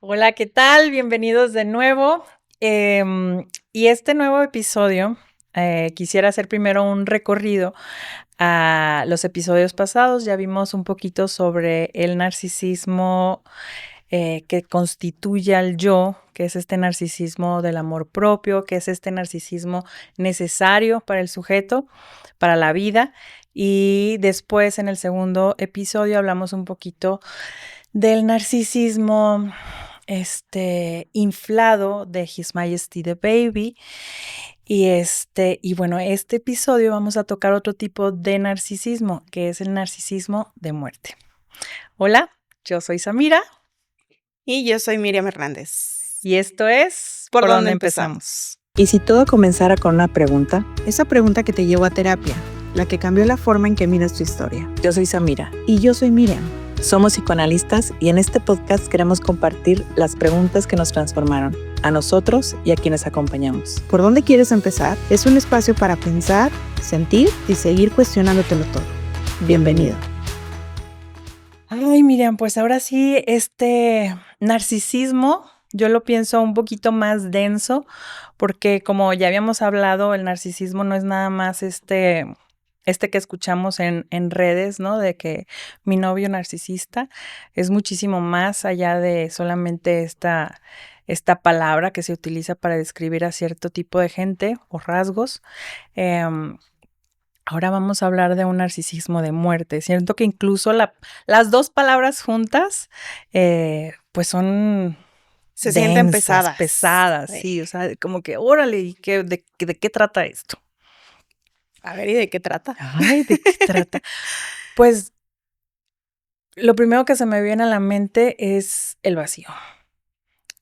Hola, ¿qué tal? Bienvenidos de nuevo. Y este nuevo episodio, quisiera hacer primero un recorrido a los episodios pasados. Ya vimos un poquito sobre el narcisismo que constituye al yo, que es este narcisismo del amor propio, que es este narcisismo necesario para el sujeto, para la vida. Y después, en el segundo episodio, hablamos un poquito del narcisismo inflado de His Majesty the Baby. Y bueno, este episodio vamos a tocar otro tipo de narcisismo, que es el narcisismo de muerte. Hola, yo soy Samira. Y yo soy Miriam Hernández. Y esto es ¿Por dónde empezamos? ¿Y si todo comenzara con una pregunta? Esa pregunta que te llevó a terapia, la que cambió la forma en que miras tu historia. Yo soy Samira. Y yo soy Miriam. Somos psicoanalistas y en este podcast queremos compartir las preguntas que nos transformaron, a nosotros y a quienes acompañamos. ¿Por dónde quieres empezar? Es un espacio para pensar, sentir y seguir cuestionándotelo todo. Bienvenido. Ay, Miriam, pues ahora sí, este narcisismo yo lo pienso un poquito más denso, porque como ya habíamos hablado, el narcisismo no es nada más este que escuchamos en redes, ¿no? De que mi novio narcisista es muchísimo más allá de solamente esta palabra que se utiliza para describir a cierto tipo de gente o rasgos. Ahora vamos a hablar de un narcisismo de muerte. Siento que incluso las dos palabras juntas, pues son Se sienten pesadas, sí. O sea, como que, órale, ¿y de qué trata esto? A ver, ¿y de qué trata? Ay, ¿de qué trata? Pues, lo primero que se me viene a la mente es el vacío.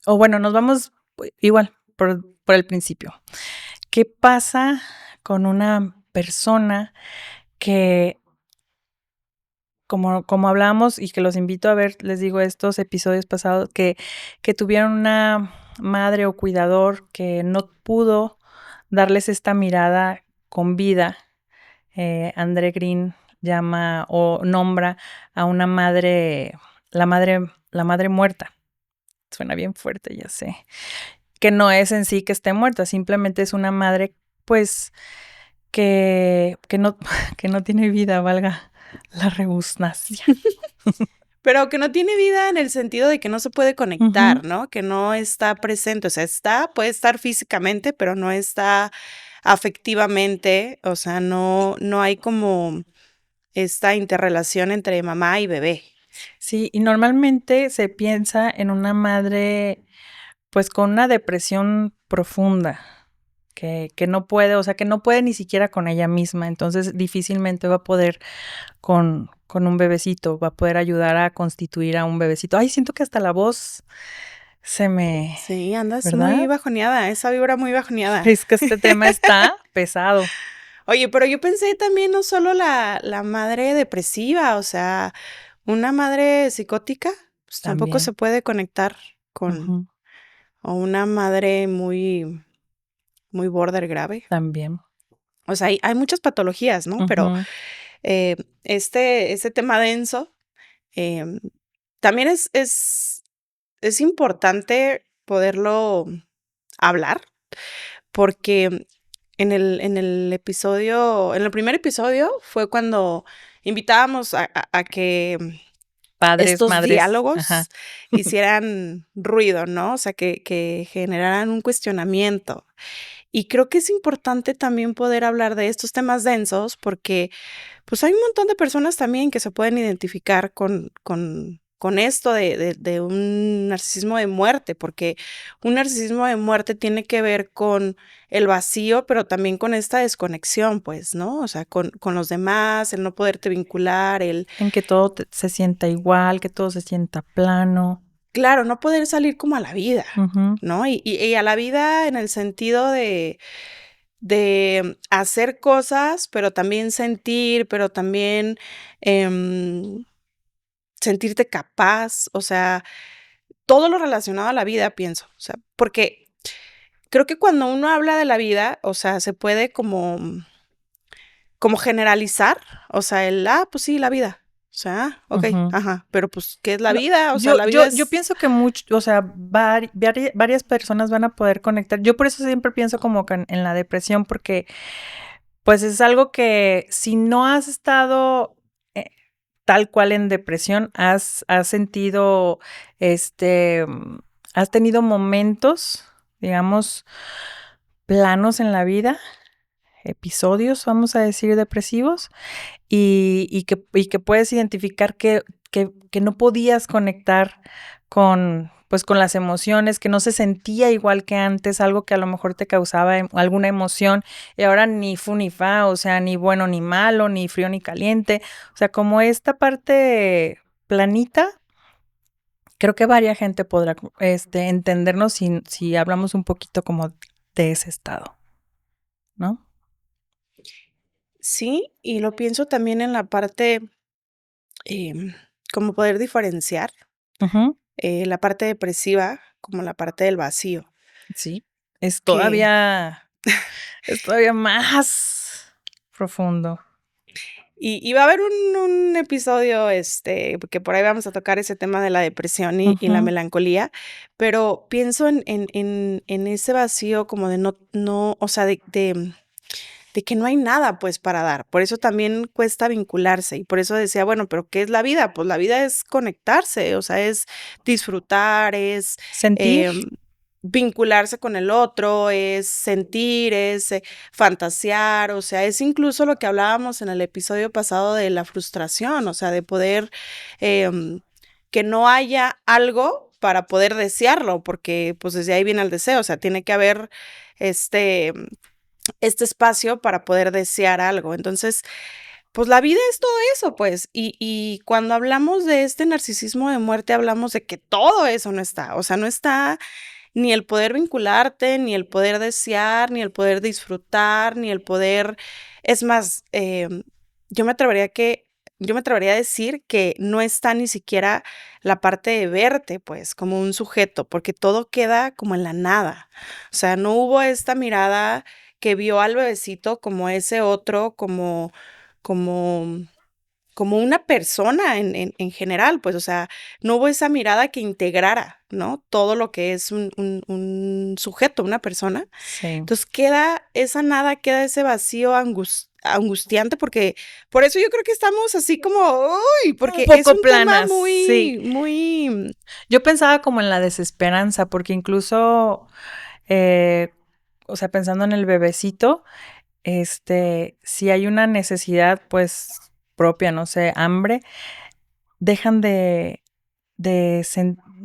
O bueno, nos vamos igual por el principio. ¿Qué pasa con una persona que, como hablábamos y que los invito a ver, les digo, estos episodios pasados, que tuvieron una madre o cuidador que no pudo darles esta mirada con vida? André Green llama o nombra a una madre, la madre muerta. Suena bien fuerte, ya sé. Que no es en sí que esté muerta, simplemente es una madre, pues, que no tiene vida, valga la rebusnancia. Pero que no tiene vida en el sentido de que no se puede conectar, ¿no? Que no está presente, o sea, puede estar físicamente, pero no está afectivamente, o sea, no hay como esta interrelación entre mamá y bebé. Sí, y normalmente se piensa en una madre, pues, con una depresión profunda, que no puede, o sea, que no puede ni siquiera con ella misma, entonces difícilmente va a poder con un bebecito, va a poder ayudar a constituir a un bebecito. Ay, siento que hasta la voz se me... Sí, andas ¿verdad? muy bajoneada, esa vibra muy bajoneada. Es que este tema está pesado. Oye, pero yo pensé también no solo la madre depresiva, o sea, una madre psicótica, pues tampoco También. se puede conectar con, o una madre muy border grave. También. O sea, hay muchas patologías, ¿no? Pero este tema denso también es importante poderlo hablar, porque en el primer episodio fue cuando invitábamos a que Padres, estos madres, diálogos ajá. hicieran ruido, ¿no? O sea, que generaran un cuestionamiento. Y creo que es importante también poder hablar de estos temas densos porque, pues, hay un montón de personas también que se pueden identificar con esto de un narcisismo de muerte, porque un narcisismo de muerte tiene que ver con el vacío, pero también con esta desconexión, pues, ¿no? O sea, con los demás, el no poderte vincular, En que todo se sienta igual, que todo se sienta plano. claro, no poder salir como a la vida, ¿no? Y a la vida en el sentido de hacer cosas, pero también sentir, pero también sentirte capaz, o sea, todo lo relacionado a la vida, pienso, o sea, porque creo que cuando uno habla de la vida, o sea, se puede como generalizar, o sea, pues sí, la vida, sea, ok, Ujú. ajá, pero pues, ¿qué es la No, vida? O sea, yo la vida yo es... pienso que o sea, varias personas van a poder conectar. Yo por eso siempre pienso como que en la depresión, porque, pues, es algo que si no has estado, tal cual en depresión, has sentido, este, has tenido momentos, digamos, planos en la vida, episodios, vamos a decir, depresivos, y que puedes identificar que no podías conectar con, pues, con las emociones, que no se sentía igual que antes, algo que a lo mejor te causaba alguna emoción, y ahora ni fu ni fa, o sea, ni bueno ni malo, ni frío ni caliente. O sea, como esta parte planita, creo que varia gente podrá, entendernos si hablamos un poquito como de ese estado, ¿no? Sí, y lo pienso también en la parte, em, como poder diferenciar, Ujú. la parte depresiva como la parte del vacío, Sí, que es todavía más profundo. y va a haber un episodio, que por ahí vamos a tocar ese tema de la depresión y la Ujú. melancolía, pero pienso en ese vacío como de no, o sea, de que no hay nada, pues, para dar. Por eso también cuesta vincularse, y por eso decía, bueno, pero, ¿qué es la vida? Pues, la vida es conectarse, o sea, es disfrutar, es, Sentir. vincularse con el otro, es sentir, es, fantasear, o sea, es incluso lo que hablábamos en el episodio pasado de la frustración, o sea, de poder, que no haya algo para poder desearlo, porque, pues, desde ahí viene el deseo, o sea, tiene que haber, este espacio para poder desear algo. Entonces, pues la vida es todo eso, pues, y cuando hablamos de este narcisismo de muerte, hablamos de que todo eso no está, o sea, no está ni el poder vincularte, ni el poder desear, ni el poder disfrutar, ni el poder, es más, yo me atrevería yo me atrevería a decir que no está ni siquiera la parte de verte, pues, como un sujeto, porque todo queda como en la nada. O sea, no hubo esta mirada que vio al bebecito como ese otro, como como una persona en general, pues, o sea, no hubo esa mirada que integrara, ¿no? Todo lo que es un sujeto, una persona. Sí. Entonces, queda esa nada, queda ese vacío angustiante, porque por eso yo creo que estamos así como, uy, Un porque es poco un tema planas, sí. muy Yo pensaba como en la desesperanza, porque incluso, eh, o sea, pensando en el bebecito, si hay una necesidad, pues, propia, no sé, hambre, dejan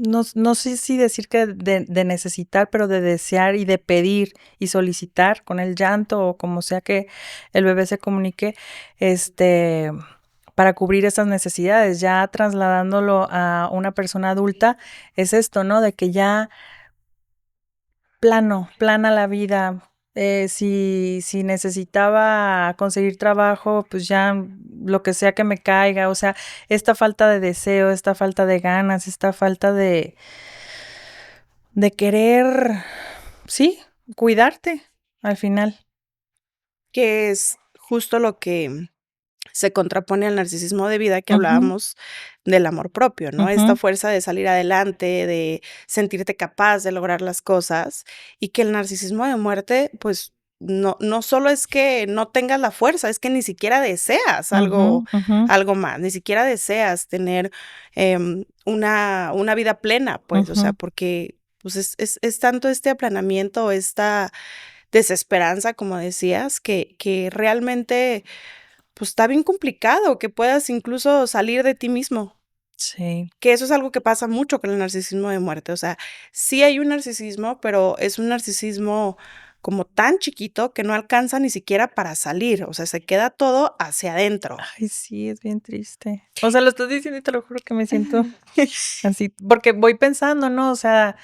no sé si decir que de necesitar, pero de desear y de pedir y solicitar con el llanto o como sea que el bebé se comunique, este, para cubrir esas necesidades. Ya trasladándolo a una persona adulta, es esto, ¿no? De que ya plana la vida. Si necesitaba conseguir trabajo, pues ya lo que sea que me caiga, o sea, esta falta de deseo, esta falta de ganas, esta falta de querer, sí, cuidarte al final. que es justo lo que se contrapone al narcisismo de vida que Ujú, hablábamos del amor propio, ¿no? Esta ujú, fuerza de salir adelante, de sentirte capaz de lograr las cosas, y que el narcisismo de muerte, pues, no solo es que no tengas la fuerza, es que ni siquiera deseas ujú, ujú, algo más, ni siquiera deseas tener, una vida plena, pues, o sea, ujú. porque, pues, es tanto este aplanamiento, esta desesperanza, como decías, que realmente pues está bien complicado que puedas incluso salir de ti mismo, Sí, que eso es algo que pasa mucho con el narcisismo de muerte, o sea, sí hay un narcisismo, pero es un narcisismo como tan chiquito que no alcanza ni siquiera para salir, o sea, se queda todo hacia adentro. ay, sí, es bien triste. O sea, lo estás diciendo y te lo juro que me siento así, porque voy pensando, ¿no? O sea,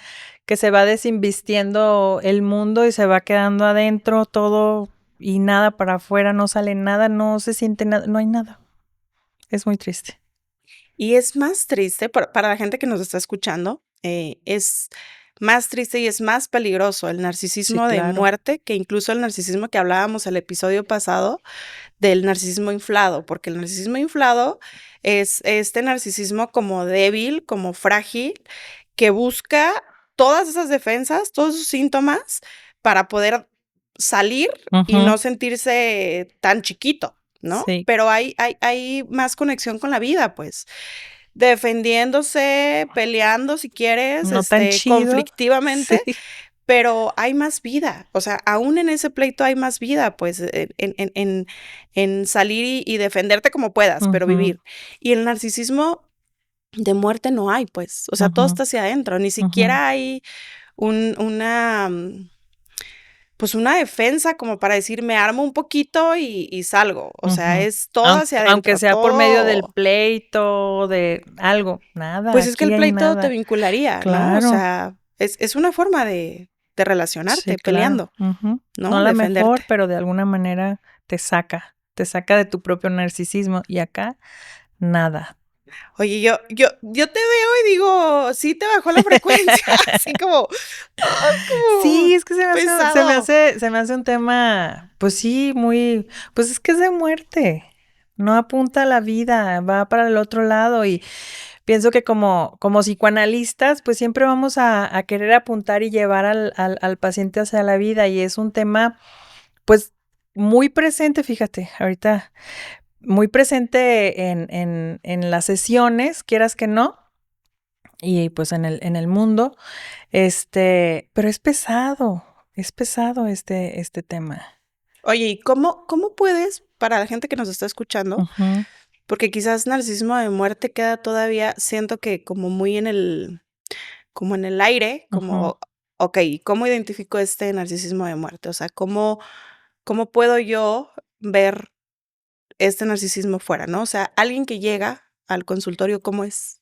que se va desinvistiendo el mundo y se va quedando adentro todo y nada para afuera, no sale nada, no se siente nada, no hay nada. Es muy triste. Y es más triste para la gente que nos está escuchando, es más triste y es más peligroso el Sí, narcisismo de claro. muerte que incluso el narcisismo que hablábamos el episodio pasado del narcisismo inflado, porque el narcisismo inflado es este narcisismo como débil, como frágil, que busca todas esas defensas, todos esos síntomas para poder salir y Ujú. no sentirse tan chiquito, ¿no? Sí. Pero hay más conexión con la vida, pues, defendiéndose, peleando si quieres, No tan chido. conflictivamente, Sí. pero hay más vida. O sea, aún en ese pleito hay más vida, pues, en salir y defenderte como puedas, pero Ujú, vivir. Y el narcisismo de muerte no hay, pues, o sea, todo ujú, está hacia adentro, ni ujú, siquiera hay una, pues, una defensa como para decir: "Me armo un poquito y salgo", o sea, ujú. es todo hacia Aunque adentro, sea por medio del todo. pleito, de algo, nada, Pues, es que el aquí hay pleito te nada. vincularía, ¿no? O Claro, sea, es una forma de sí, relacionarte claro. peleando, Ujú. No ¿no? la Defenderte. mejor, pero de alguna manera te saca de tu propio narcisismo, y acá nada. Oye, yo te veo y digo, sí te bajó la frecuencia, así como, como Sí, es que pesado. se me hace un tema, pues sí, muy, pues es que es de muerte, no apunta a la vida, va para el otro lado y pienso que como psicoanalistas, pues siempre vamos a querer apuntar y llevar al paciente hacia la vida y es un tema, pues muy presente, fíjate, ahorita muy presente en las sesiones, quieras que no, y pues en el mundo. Pero es pesado este tema. Oye, ¿y cómo puedes, para la gente que nos está escuchando, Ujú, porque quizás narcisismo de muerte queda todavía, siento que como muy como en el aire, ujú. como, okey, ¿cómo identifico este narcisismo de muerte? O sea, ¿cómo puedo yo ver este narcisismo fuera, no? O sea, alguien que llega al consultorio, ¿cómo es?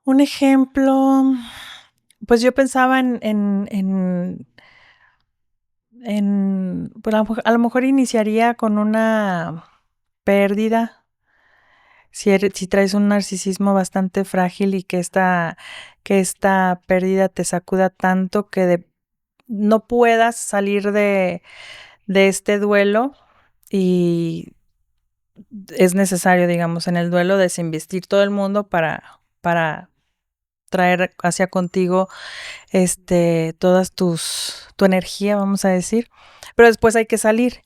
Un ejemplo, pues yo pensaba pues a lo mejor iniciaría con una pérdida. Si traes un narcisismo bastante frágil y que esta pérdida te sacuda tanto que no puedas salir de este duelo y es necesario, digamos, en el duelo desinvestir todo el mundo para traer hacia contigo, todas tu energía, vamos a decir, pero después hay que salir.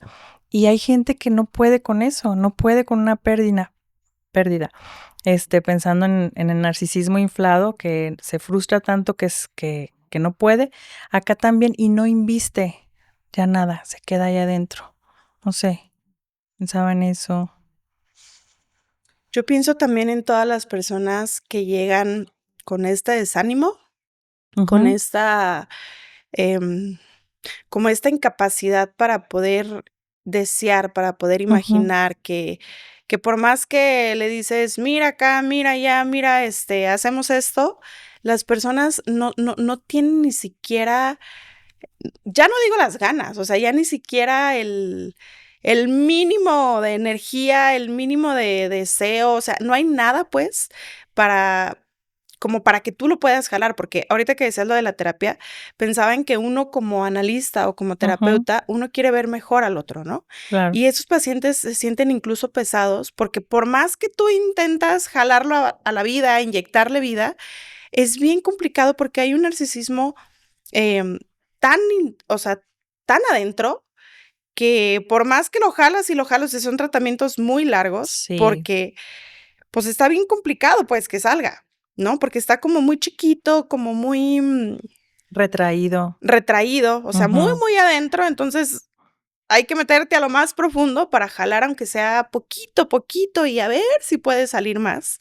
Y hay gente que no puede con eso, no puede con una pérdida, pensando en el narcisismo inflado, que se frustra tanto que no puede, acá también, y no inviste ya nada, se queda ahí adentro. No sé, pensaba en eso. Yo pienso también en todas las personas que llegan con este desánimo, con Ujú, esta, em, como esta incapacidad para poder desear, para poder ujú, imaginar que por más que le dices: "Mira acá, mira allá, mira, hacemos esto", las personas no tienen ni siquiera, ya no digo las ganas, o sea, ya ni siquiera el mínimo de energía, el mínimo de deseo, o sea, no hay nada, pues, para como para que tú lo puedas jalar, porque ahorita que decías lo de la terapia, pensaba en que uno como analista o como ujú, terapeuta, uno quiere ver mejor al otro, ¿no? claro. Y esos pacientes se sienten incluso pesados, porque por más que tú intentas jalarlo a la vida, inyectarle vida, es bien complicado porque hay un narcisismo, em, o sea, tan adentro que por más que lo jalas y lo jalas, y son tratamientos muy largos, Sí, porque, pues, está bien complicado, pues, que salga, ¿no? Porque está como muy chiquito, como muy, retraído. retraído, o sea, muy, Ujú, muy adentro, entonces hay que meterte a lo más profundo para jalar, aunque sea poquito, poquito, y a ver si puede salir más.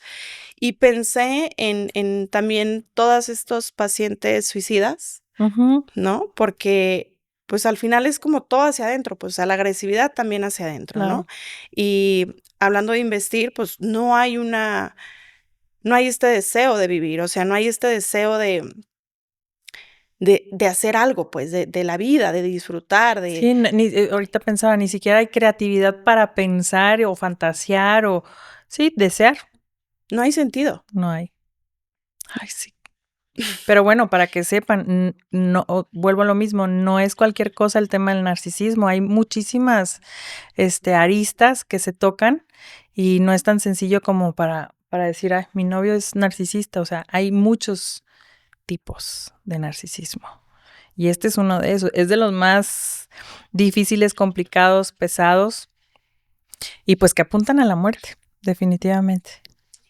Y pensé en también todos estos pacientes suicidas, ujú, ¿no? Porque, pues, al final es como todo hacia adentro, pues, o sea, la agresividad también hacia adentro, ¿no? claro. Y hablando de investir, pues, no hay este deseo de vivir, o sea, no hay este deseo de hacer algo, pues, de la vida, de disfrutar, de Sí, ahorita pensaba, ni siquiera hay creatividad para pensar o fantasear sí, desear, no hay sentido. no hay. Ay, sí. Pero bueno, para que sepan, no, vuelvo a lo mismo, no es cualquier cosa el tema del narcisismo. Hay muchísimas aristas que se tocan y no es tan sencillo como para decir, ay, mi novio es narcisista. O sea, hay muchos tipos de narcisismo. Y este es uno de esos. Es de los más difíciles, complicados, pesados y pues que apuntan a la muerte, definitivamente.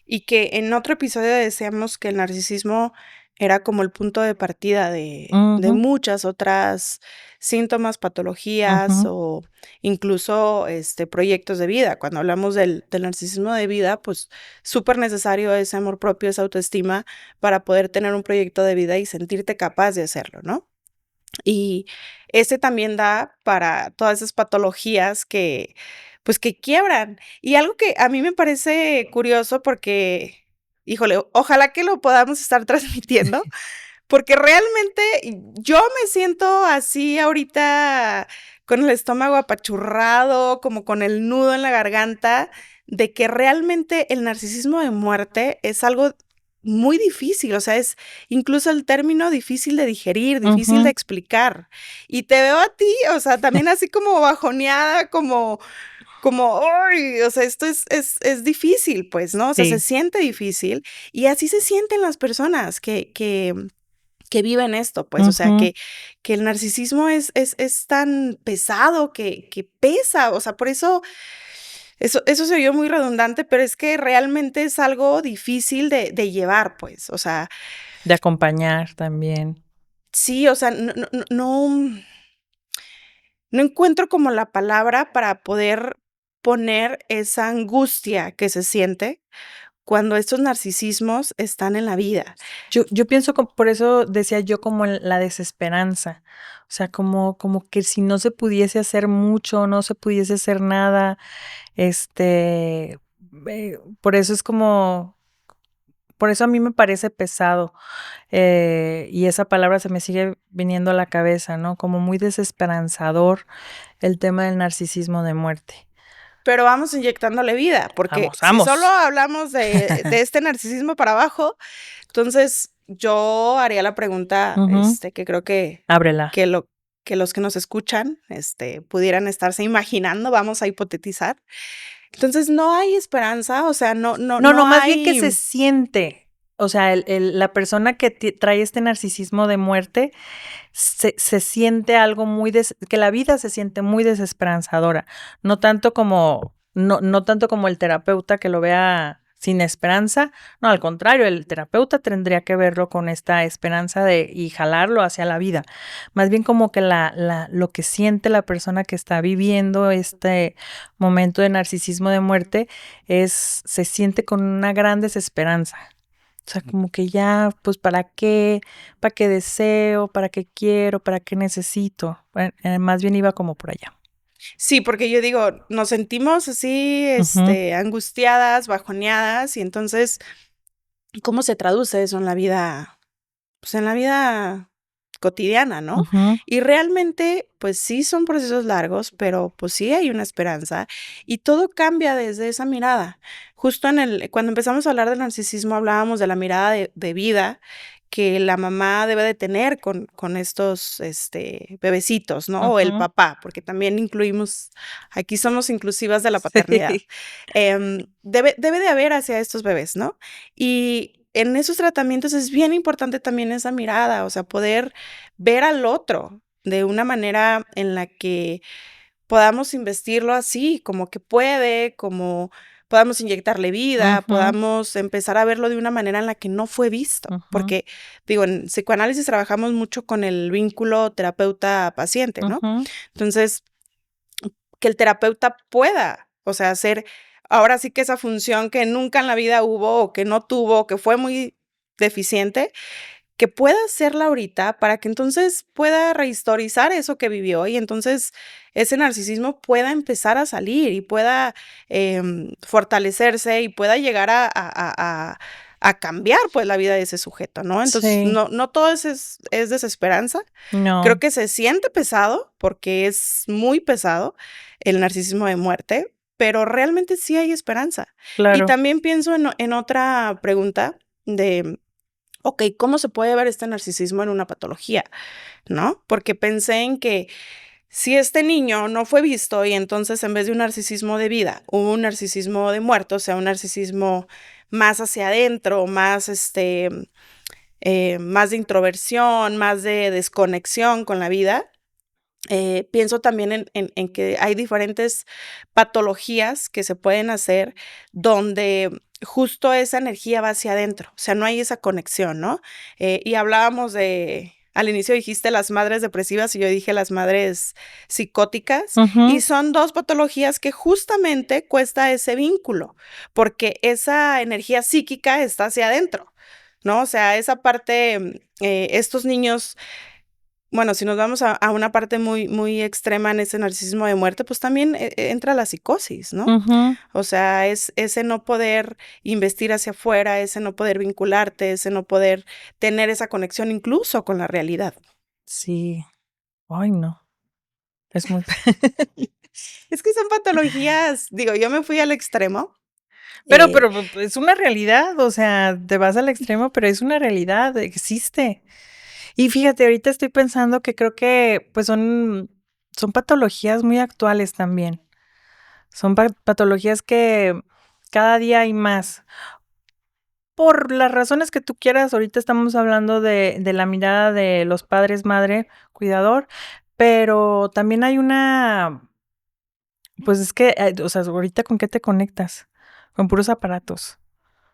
Y que en otro episodio decíamos que el narcisismo era como el punto de partida de muchas otras síntomas, patologías o incluso proyectos de vida. Cuando hablamos del narcisismo de vida, pues súper necesario ese amor propio, esa autoestima para poder tener un proyecto de vida y sentirte capaz de hacerlo, ¿no? Y también da para todas esas patologías que, pues, que quiebran. Y algo que a mí me parece curioso porque, híjole, ojalá que lo podamos estar transmitiendo, porque realmente yo me siento así ahorita con el estómago apachurrado, como con el nudo en la garganta, de que realmente el narcisismo de muerte es algo muy difícil, o sea, es incluso el término difícil de digerir, difícil de explicar. Y te veo a ti, o sea, también así como bajoneada, como, ¡ay! O sea, esto es difícil, pues, ¿no? O sea, se siente difícil y así se sienten las personas que viven esto, pues, o sea, que el narcisismo es tan pesado que pesa, o sea, por eso se oyó muy redundante, pero es que realmente es algo difícil de llevar, pues, o sea. De acompañar también. Sí, o sea, no encuentro como la palabra para poder poner esa angustia que se siente cuando estos narcisismos están en la vida. Yo pienso, por eso decía yo como la desesperanza, o sea, como que si no se pudiese hacer mucho, no se pudiese hacer nada, por eso es como, por eso a mí me parece pesado, y esa palabra se me sigue viniendo a la cabeza, ¿no? Como muy desesperanzador el tema del narcisismo de muerte. Pero vamos inyectándole vida, porque Vamos. si solo hablamos de este narcisismo para abajo, entonces yo haría la pregunta, que creo que ábrela. Que los que nos escuchan, pudieran estarse imaginando, vamos a hipotetizar. Entonces, ¿no hay esperanza? O sea, no más hay. bien que se siente. O sea, la persona que trae este narcisismo de muerte se siente algo que la vida se siente muy desesperanzadora. No tanto como el terapeuta que lo vea sin esperanza. No, al contrario, el terapeuta tendría que verlo con esta esperanza y jalarlo hacia la vida. Más bien como que lo que siente la persona que está viviendo este momento de narcisismo de muerte se siente con una gran desesperanza. O sea, como que ya, pues, ¿para qué deseo? ¿Para qué quiero? ¿Para qué necesito? Más bien iba como por allá. Sí, porque yo digo, nos sentimos así, angustiadas, bajoneadas, y entonces, ¿cómo se traduce eso en la vida? Pues en la vida cotidiana, ¿no? Y realmente, pues sí son procesos largos, pero pues sí hay una esperanza y todo cambia desde esa mirada. Justo cuando empezamos a hablar del narcisismo, hablábamos de la mirada de vida que la mamá debe de tener con estos bebecitos, ¿no? O el papá, porque también aquí somos inclusivas de la paternidad. Sí. Debe de haber hacia estos bebés, ¿no? Y en esos tratamientos es bien importante también esa mirada, o sea, poder ver al otro de una manera en la que podamos investirlo así, como que puede, como podamos inyectarle vida, podamos empezar a verlo de una manera en la que no fue visto. Porque, digo, en psicoanálisis trabajamos mucho con el vínculo terapeuta-paciente, ¿no? Entonces, que el terapeuta pueda, o sea, hacer ahora sí que esa función que nunca en la vida hubo o que no tuvo, que fue muy deficiente, que pueda hacerla ahorita para que entonces pueda rehistorizar eso que vivió y entonces ese narcisismo pueda empezar a salir y pueda fortalecerse y pueda llegar a cambiar pues la vida de ese sujeto, ¿no? Entonces no todo es desesperanza. No. Creo que se siente pesado porque es muy pesado el narcisismo de muerte, pero realmente sí hay esperanza. Claro. Y también pienso en otra pregunta de ok, ¿cómo se puede ver este narcisismo en una patología? ¿No? Porque pensé en que si este niño no fue visto y entonces en vez de un narcisismo de vida, hubo un narcisismo de muerto, o sea, un narcisismo más hacia adentro, más más de introversión, más de desconexión con la vida. Pienso también en que hay diferentes patologías que se pueden hacer donde justo esa energía va hacia adentro, o sea, no hay esa conexión, ¿no? Y hablábamos al inicio dijiste las madres depresivas y yo dije las madres psicóticas, y son dos patologías que justamente cuesta ese vínculo, porque esa energía psíquica está hacia adentro, ¿no? O sea, esa parte, estos niños, bueno, si nos vamos a una parte muy extrema en ese narcisismo de muerte, pues también entra la psicosis, ¿no? O sea, es ese no poder investir hacia afuera, ese no poder vincularte, ese no poder tener esa conexión incluso con la realidad. Sí. Ay, no. Es muy Es que son patologías, digo, yo me fui al extremo. Pero es una realidad, o sea, te vas al extremo, pero es una realidad, existe. Y fíjate, ahorita estoy pensando que creo que, pues, son patologías muy actuales también. Son patologías que cada día hay más. Por las razones que tú quieras, ahorita estamos hablando de la mirada de los padres, madre, cuidador, pero también hay pues es que, o sea, ahorita ¿con qué te conectas? Con puros aparatos.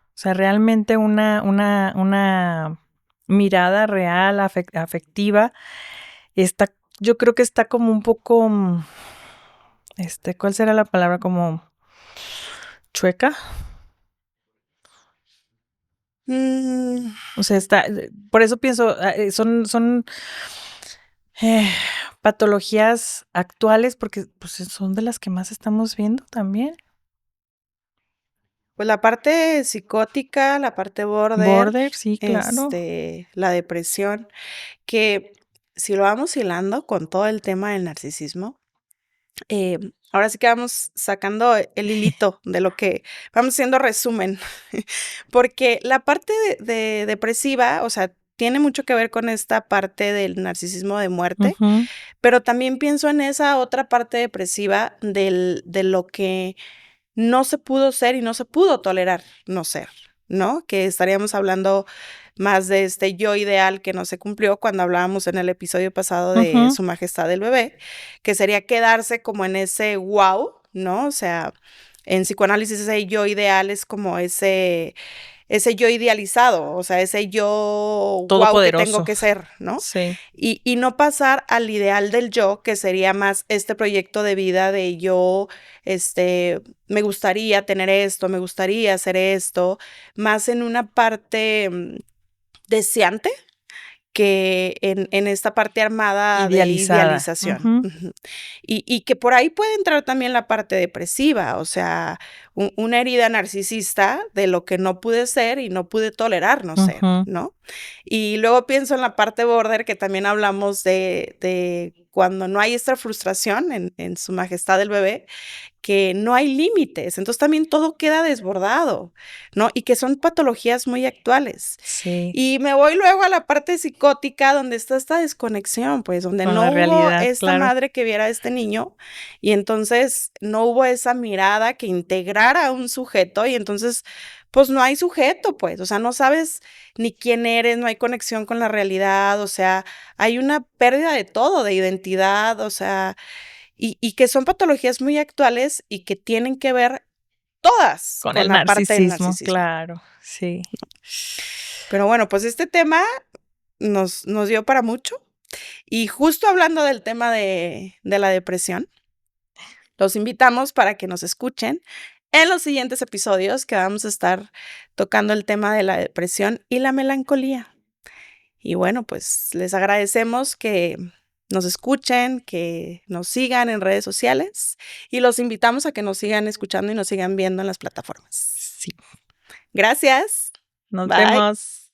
O sea, realmente una mirada real, afectiva, está, yo creo que está como un poco, ¿cuál será la palabra? Como chueca. O sea, por eso pienso, son patologías actuales porque pues, son de las que más estamos viendo también. Pues la parte psicótica, la parte Border, sí, claro. la depresión, que si lo vamos hilando con todo el tema del narcisismo, ahora sí que vamos sacando el hilito de lo que vamos haciendo resumen, porque la parte de depresiva, o sea, tiene mucho que ver con esta parte del narcisismo de muerte, pero también pienso en esa otra parte depresiva de lo que no se pudo ser y no se pudo tolerar no ser, ¿no? Que estaríamos hablando más de este yo ideal que no se cumplió cuando hablábamos en el episodio pasado de Su Majestad el Bebé, que sería quedarse como en ese wow, ¿no? O sea, en psicoanálisis ese yo ideal es como ese yo idealizado, o sea, ese yo wow que tengo que ser, ¿no? Sí. Y no pasar al ideal del yo, que sería más este proyecto de vida de yo, me gustaría tener esto, me gustaría hacer esto, más en una parte deseante que en esta parte armada de idealización. Y que por ahí puede entrar también la parte depresiva, o sea, una herida narcisista de lo que no pude ser y no pude tolerar no ser, ¿no? Y luego pienso en la parte border, que también hablamos de cuando no hay esta frustración en Su Majestad el Bebé, que no hay límites, entonces también todo queda desbordado, ¿no? Y que son patologías muy actuales. Sí. Y me voy luego a la parte psicótica donde está esta desconexión, pues, donde Con no la hubo realidad, esta claro. madre que viera a este niño y entonces no hubo esa mirada que integrara a un sujeto y entonces, pues, no hay sujeto, pues, o sea, no sabes ni quién eres, no hay conexión con la realidad, o sea, hay una pérdida de todo, de identidad, o sea, y que son patologías muy actuales y que tienen que ver todas Con con el la parte del narcisismo, narcisismo. claro, sí. Pero bueno, pues este tema nos dio para mucho. Y justo hablando del tema de la depresión, los invitamos para que nos escuchen en los siguientes episodios, que vamos a estar tocando el tema de la depresión y la melancolía. Y bueno, pues les agradecemos que nos escuchen, que nos sigan en redes sociales y los invitamos a que nos sigan escuchando y nos sigan viendo en las plataformas. Sí. Gracias. Nos Bye. vemos.